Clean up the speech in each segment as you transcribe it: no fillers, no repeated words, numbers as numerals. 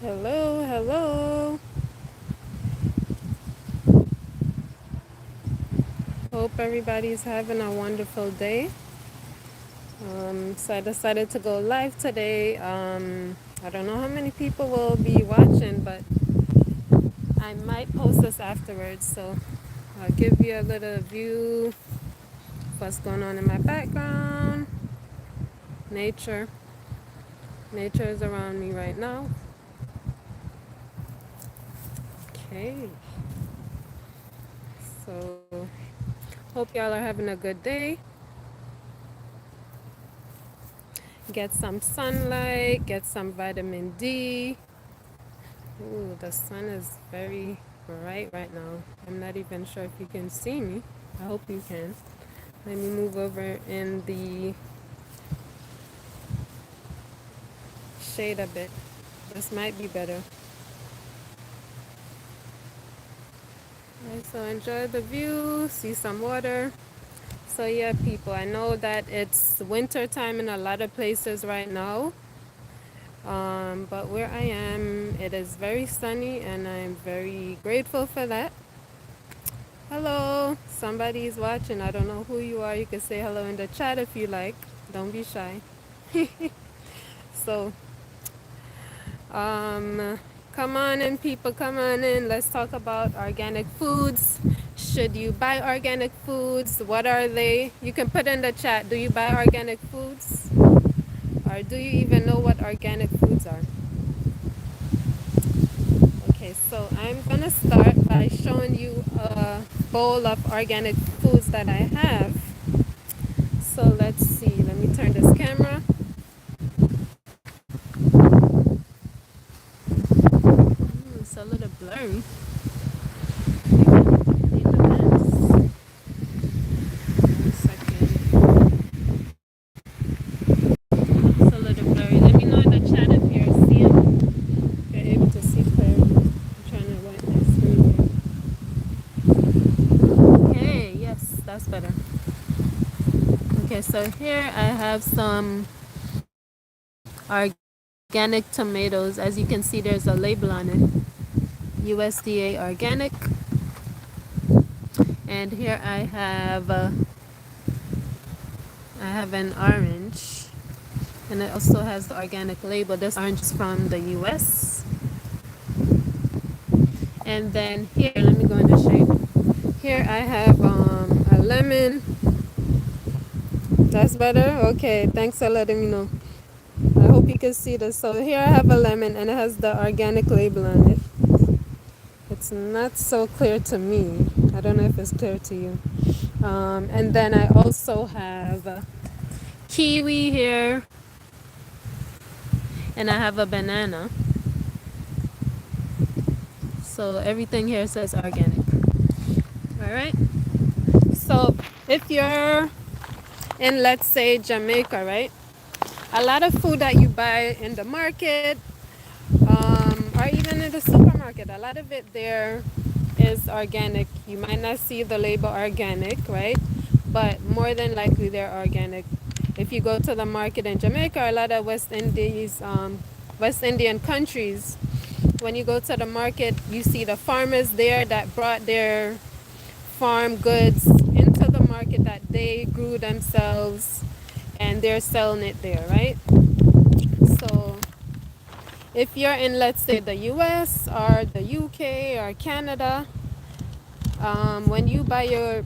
Hello, hello. Hope everybody's having a wonderful day. So I decided to go live today. I don't know how many people will be watching, but I might post this afterwards. So I'll give you a little view of what's going on in my background. Nature. Nature is around me right now. Okay. So hope y'all are having a good day. Get some sunlight, get some vitamin D. Ooh, the sun is very bright right now. I'm not even sure if you can see me. I hope you can. Let me move over in the shade a bit. This might be better. Alright, so enjoy the view, see some water. So yeah, people, I know that it's winter time in a lot of places right now. But where I am, it is very sunny and I'm very grateful for that. Hello, somebody's watching. I don't know who you are. You can say hello in the chat if you like. Don't be shy. So, um, come on in, people. Come on in. Let's talk about organic foods. Should you buy organic foods? What are they? You can put in the chat. Do you buy organic foods? Or do you even know what organic foods are? Okay, so I'm gonna start by showing you a bowl of organic foods that I have. So let's see. Let me turn this camera. It's a little blurry. One second. It's a little blurry. Let me know in the chat if you're seeing, if you're able to see clearly. I'm trying to wipe my screen. Hey, yes, that's better. Okay, so here I have some organic tomatoes. As you can see, there's a label on it. USDA organic. And here I have an orange, and it also has the organic label. This orange is from the US. And then here, let me go in the shade. Here I have a lemon. That's better? Okay, thanks for letting me know. I hope you can see this. So here I have a lemon and it has the organic label on it. It's not so clear to me. I don't know if it's clear to you. And then I also have kiwi here, and I have a banana. So everything here says organic. All right. So if you're in, let's say, Jamaica, right? A lot of food that you buy in the market, or even in the supermarket, a lot of it there is organic. You might not see the label organic, right? But more than likely they're organic. If you go to the market in Jamaica, a lot of West Indian countries, when you go to the market, you see the farmers there that brought their farm goods into the market that they grew themselves, and they're selling it there, right? So if you're in, let's say, the US or the UK or Canada, when you buy your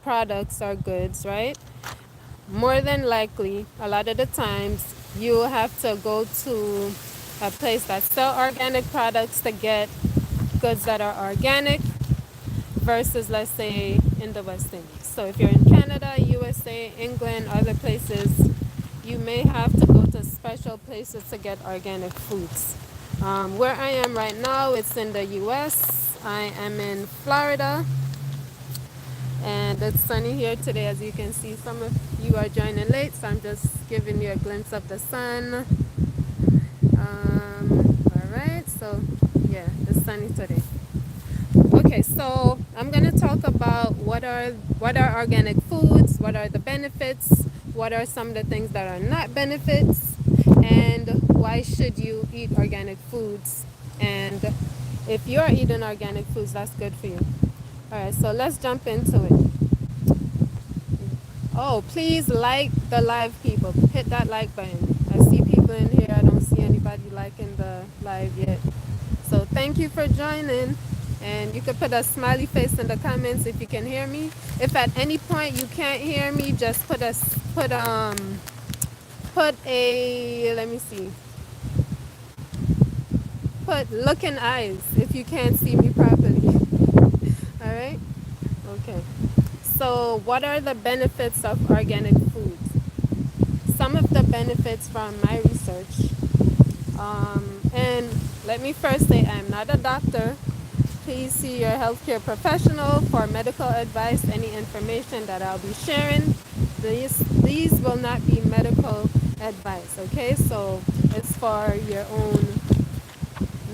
products or goods, right? More than likely, a lot of the times, you will have to go to a place that sell organic products to get goods that are organic versus, let's say, in the West Indies. So if you're in Canada, USA, England, other places, you may have to go to special places to get organic foods. Where I am right now, it's in the US. I am in Florida, and it's sunny here today. As you can see, some of you are joining late, so I'm just giving you a glimpse of the sun. All right, so yeah, it's sunny today. Okay, so I'm gonna talk about what are organic foods, what are the benefits, what are some of the things that are not benefits, and why should you eat organic foods, and if you're eating organic foods, that's good for you. All right, so let's jump into it. Oh, please like the live, people. Hit that like button. I see people in here. I don't see anybody liking the live yet. So thank you for joining. And you can put a smiley face in the comments if you can hear me. If at any point you can't hear me, just put a let me see. Put looking eyes if you can't see me properly. All right? Okay. So what are the benefits of organic foods? Some of the benefits from my research. And let me first say I'm not a doctor. Please see your healthcare professional for medical advice. Any information that I'll be sharing, these will not be medical advice, okay? So it's for your own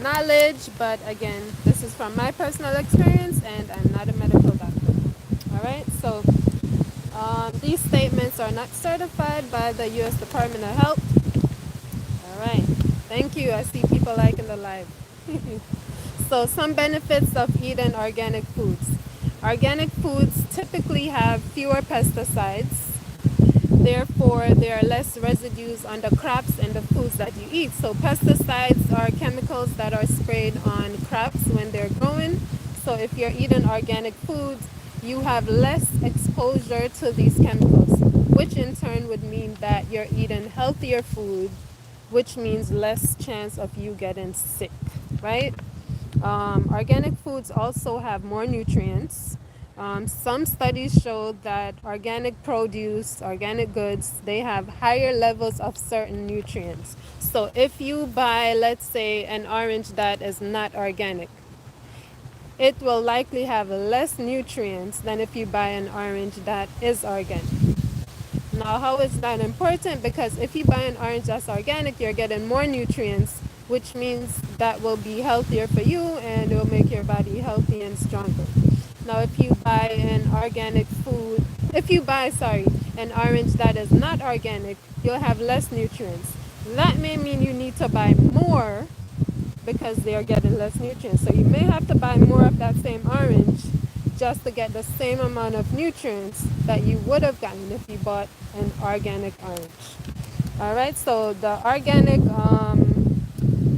knowledge, but again, this is from my personal experience and I'm not a medical doctor. All right, so these statements are not certified by the U.S. Department of Health. All right, thank you. I see people liking the live. So some benefits of eating organic foods. Organic foods typically have fewer pesticides. Therefore, there are less residues on the crops and the foods that you eat. So pesticides are chemicals that are sprayed on crops when they're growing. So if you're eating organic foods, you have less exposure to these chemicals, which in turn would mean that you're eating healthier food, which means less chance of you getting sick, right? Organic foods also have more nutrients. Some studies show that organic produce, organic goods, they have higher levels of certain nutrients. So if you buy, let's say, an orange that is not organic, it will likely have less nutrients than if you buy an orange that is organic. Now, how is that important? Because if you buy an orange that's organic, you're getting more nutrients, which means that will be healthier for you and it will make your body healthy and stronger. Now, if you buy an organic food, if you buy, sorry, an orange that is not organic, you'll have less nutrients. That may mean you need to buy more because they are getting less nutrients. So you may have to buy more of that same orange just to get the same amount of nutrients that you would have gotten if you bought an organic orange. All right, so the organic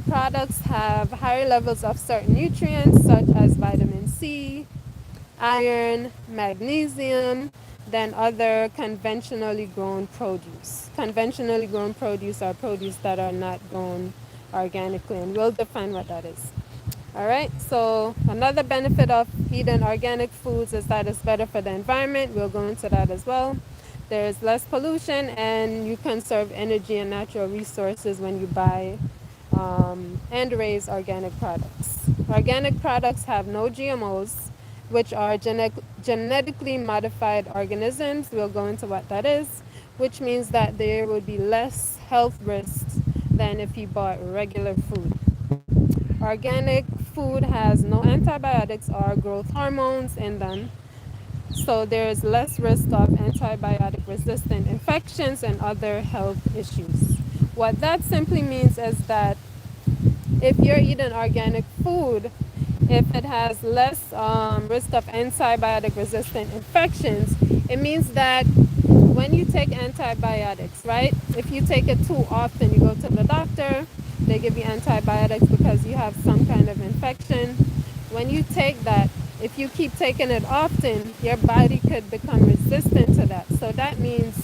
products have higher levels of certain nutrients such as vitamin C, iron, magnesium than other conventionally grown produce. Conventionally grown produce are produce that are not grown organically, and we'll define what that is. All right, so another benefit of eating organic foods is that it's better for the environment. We'll go into that as well. There's less pollution and you conserve energy and natural resources when you buy and raise organic products. Organic products have no GMOs, which are genetically modified organisms. We'll go into what that is, which means that there would be less health risks than if you bought regular food. Organic food has no antibiotics or growth hormones in them, so there's less risk of antibiotic resistant infections and other health issues. What that simply means is that if you're eating organic food, if it has less risk of antibiotic resistant infections, it means that when you take antibiotics, right? If you take it too often, you go to the doctor, they give you antibiotics because you have some kind of infection. When you take that, if you keep taking it often, your body could become resistant to that. So that means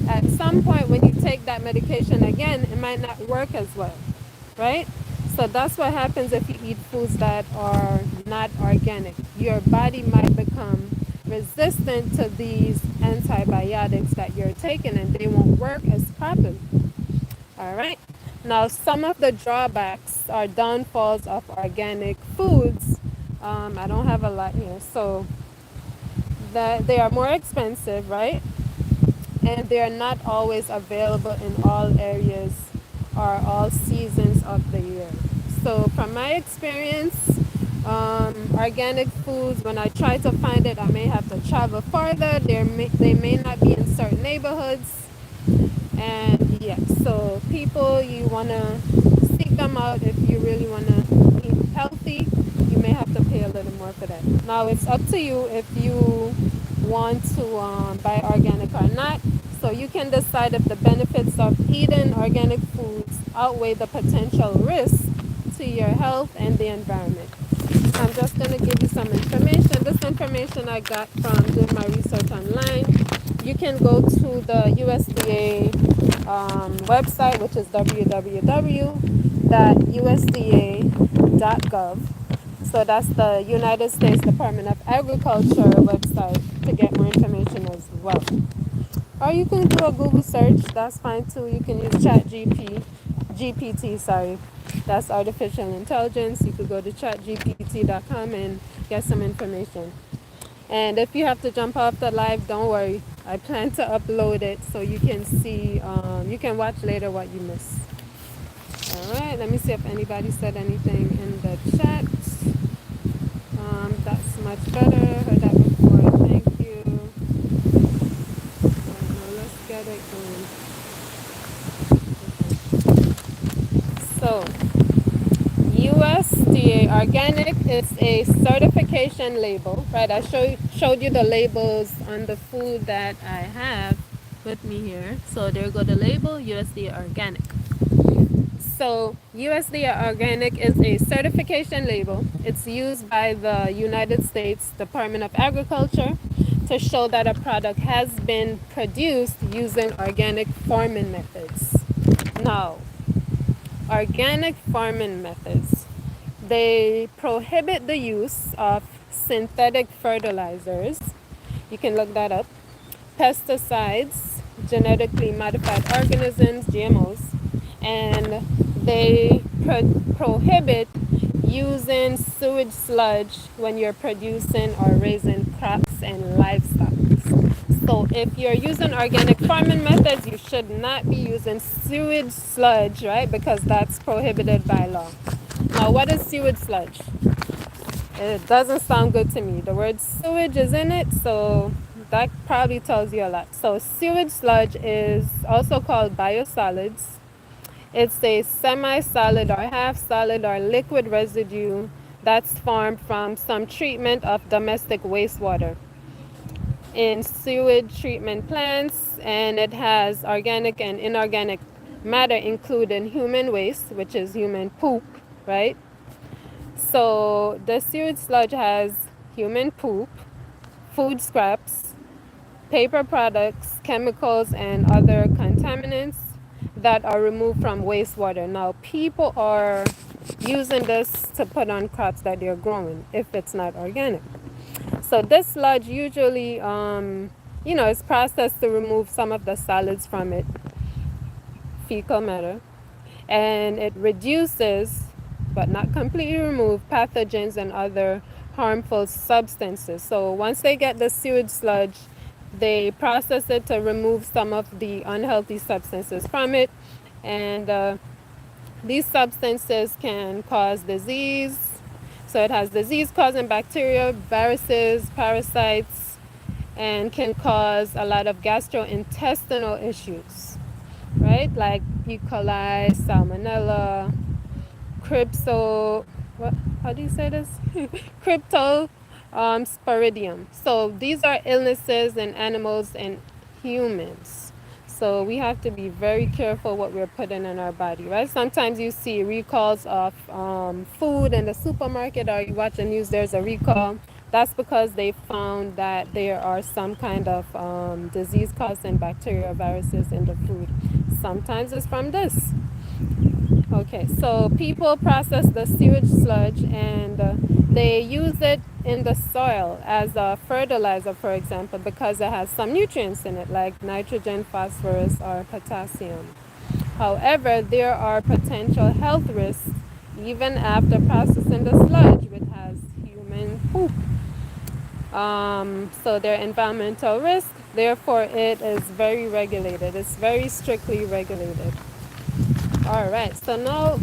at some point when you take that medication again, it might not work as well, right? So that's what happens if you eat foods that are not organic. Your body might become resistant to these antibiotics that you're taking and they won't work as properly. All right. Now, some of the drawbacks or downfalls of organic foods, I don't have a lot here. So they are more expensive, right? And they are not always available in all areas or all seasons of the year. So from my experience, organic foods, when I try to find it, I may have to travel farther. They may not be in certain neighborhoods. And Yeah, so people, you want to seek them out if you really want to eat healthy. You may have to pay a little more for that. Now, it's up to you if you want to buy organic or not. So you can decide if the benefits of eating organic foods outweigh the potential risks to your health and the environment. I'm just going to give you some information. This information I got from doing my research online. You can go to the USDA website, which is www.usda.gov. So that's the United States Department of Agriculture website to get more information as well. Or you can do a Google search. That's fine too. You can use GPT, sorry. That's artificial intelligence. You could go to chatgpt.com and get some information. And if you have to jump off the live, don't worry. I plan to upload it so you can see, you can watch later what you missed. All right, let me see if anybody said anything in the chat. That's much better. Heard that before. Thank you. Now let's get it going. So, USDA organic is a certification label, right? I showed you the labels on the food that I have with me here. So there go the label, USDA organic. So USDA organic is a certification label. It's used by the United States Department of Agriculture to show that a product has been produced using organic farming methods. Now, organic farming methods, they prohibit the use of synthetic fertilizers. You can look that up. Pesticides, genetically modified organisms, GMOs, and they prohibit using sewage sludge when you're producing or raising crops and livestock. So if you're using organic farming methods, you should not be using sewage sludge, right? Because that's prohibited by law. Now, what is sewage sludge? It doesn't sound good to me. The word sewage is in it, so that probably tells you a lot. So sewage sludge is also called biosolids. It's a semi-solid or half-solid or liquid residue that's formed from some treatment of domestic wastewater in sewage treatment plants, and it has organic and inorganic matter including human waste, which is human poop, right? So the sewage sludge has human poop, food scraps, paper products, chemicals, and other contaminants that are removed from wastewater. Now, people are using this to put on crops that they're growing if it's not organic. So this sludge usually, is processed to remove some of the solids from it, fecal matter, and it reduces, but not completely remove, pathogens and other harmful substances. So once they get the sewage sludge, they process it to remove some of the unhealthy substances from it, and these substances can cause disease. So it has disease-causing bacteria, viruses, parasites, and can cause a lot of gastrointestinal issues, right? Like E. coli, salmonella, how do you say this? Cryptosporidium. So these are illnesses in animals and humans. So we have to be very careful what we're putting in our body, right? Sometimes you see recalls of food in the supermarket, or you watch the news, there's a recall. That's because they found that there are some kind of disease-causing bacteria or viruses in the food. Sometimes it's from this. Okay, so people process the sewage sludge and they use it in the soil as a fertilizer, for example, because it has some nutrients in it, like nitrogen, phosphorus, or potassium. However, there are potential health risks even after processing the sludge, which has human poop. So there are environmental risks, therefore it is very regulated. It's very strictly regulated. All right, so now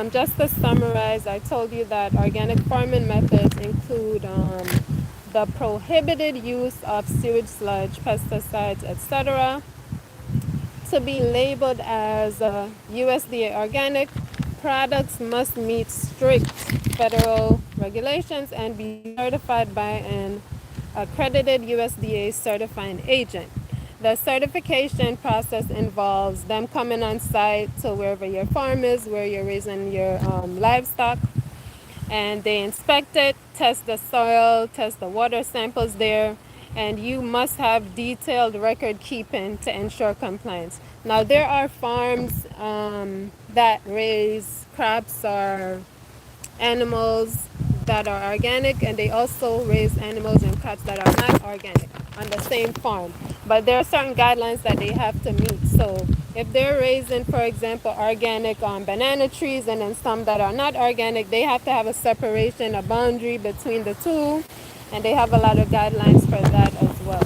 just to summarize, I told you that organic farming methods include the prohibited use of sewage sludge, pesticides, etc. To be labeled as USDA organic, products must meet strict federal regulations and be certified by an accredited USDA certifying agent. The certification process involves them coming on site to wherever your farm is, where you're raising your livestock, and they inspect it, test the soil, test the water samples there, and you must have detailed record keeping to ensure compliance. Now, there are farms that raise crops or animals that are organic, and they also raise animals and crops that are not organic on the same farm. But there are certain guidelines that they have to meet. So if they're raising, for example, organic banana trees and then some that are not organic, they have to have a separation, a boundary between the two, and they have a lot of guidelines for that as well.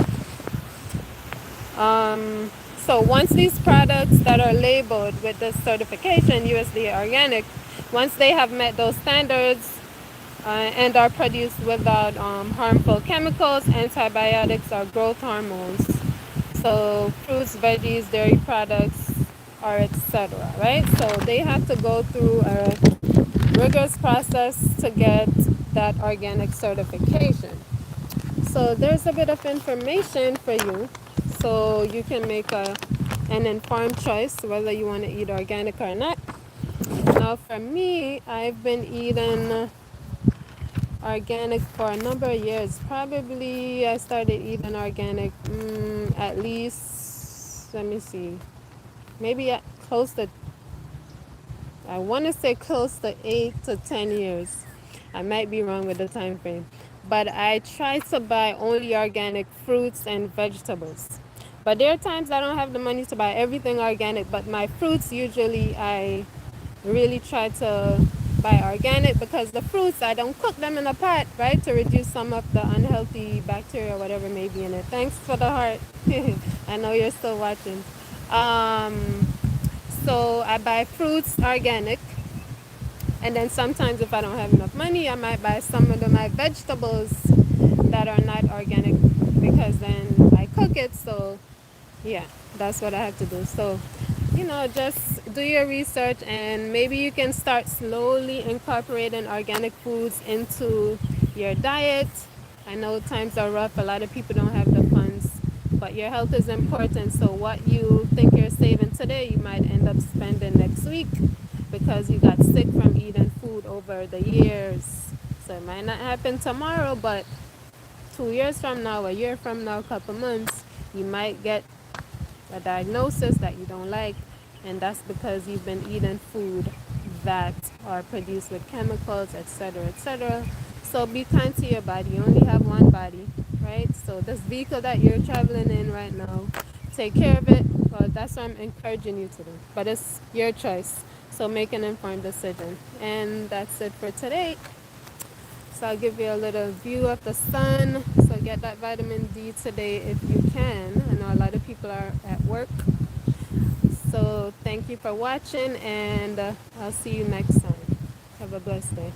So once these products that are labeled with this certification, USDA organic, once they have met those standards and are produced without harmful chemicals, antibiotics, or growth hormones, so fruits, veggies, dairy products, or etc. Right? So they have to go through a rigorous process to get that organic certification. So there's a bit of information for you so you can make an informed choice whether you want to eat organic or not. Now for me, I've been eating organic for a number of years. Probably I started eating organic at least, let me see, maybe at close to, I want to say close to 8 to 10 years. I might be wrong with the time frame. But I try to buy only organic fruits and vegetables. But there are times I don't have the money to buy everything organic, but my fruits usually I really try to buy organic because the fruits I don't cook them in a pot, right, to reduce some of the unhealthy bacteria or whatever may be in it. Thanks for the heart. I know you're still watching. So I buy fruits organic, and then sometimes if I don't have enough money, I might buy some of my vegetables that are not organic because then I cook it. So yeah, that's what I have to do. So, just do your research and maybe you can start slowly incorporating organic foods into your diet. I know times are rough, a lot of people don't have the funds, but your health is important. So what you think you're saving today, you might end up spending next week because you got sick from eating food over the years. So it might not happen tomorrow, but 2 years from now, a year from now, a couple months, you might get a diagnosis that you don't like, and that's because you've been eating food that are produced with chemicals, etc., etc. So be kind to your body. You only have one body, right? So this vehicle that you're traveling in right now, take care of it. Well, that's what I'm encouraging you to do. But it's your choice. So make an informed decision. And that's it for today. So I'll give you a little view of the sun. So get that vitamin D today if you can. I know a lot of people are at work. So thank you for watching, and I'll see you next time. Have a blessed day.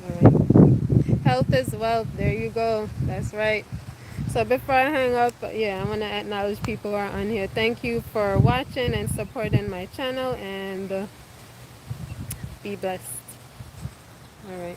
All right. Health is wealth. There you go. That's right. So before I hang up, I want to acknowledge people who are on here. Thank you for watching and supporting my channel, and be blessed. All right.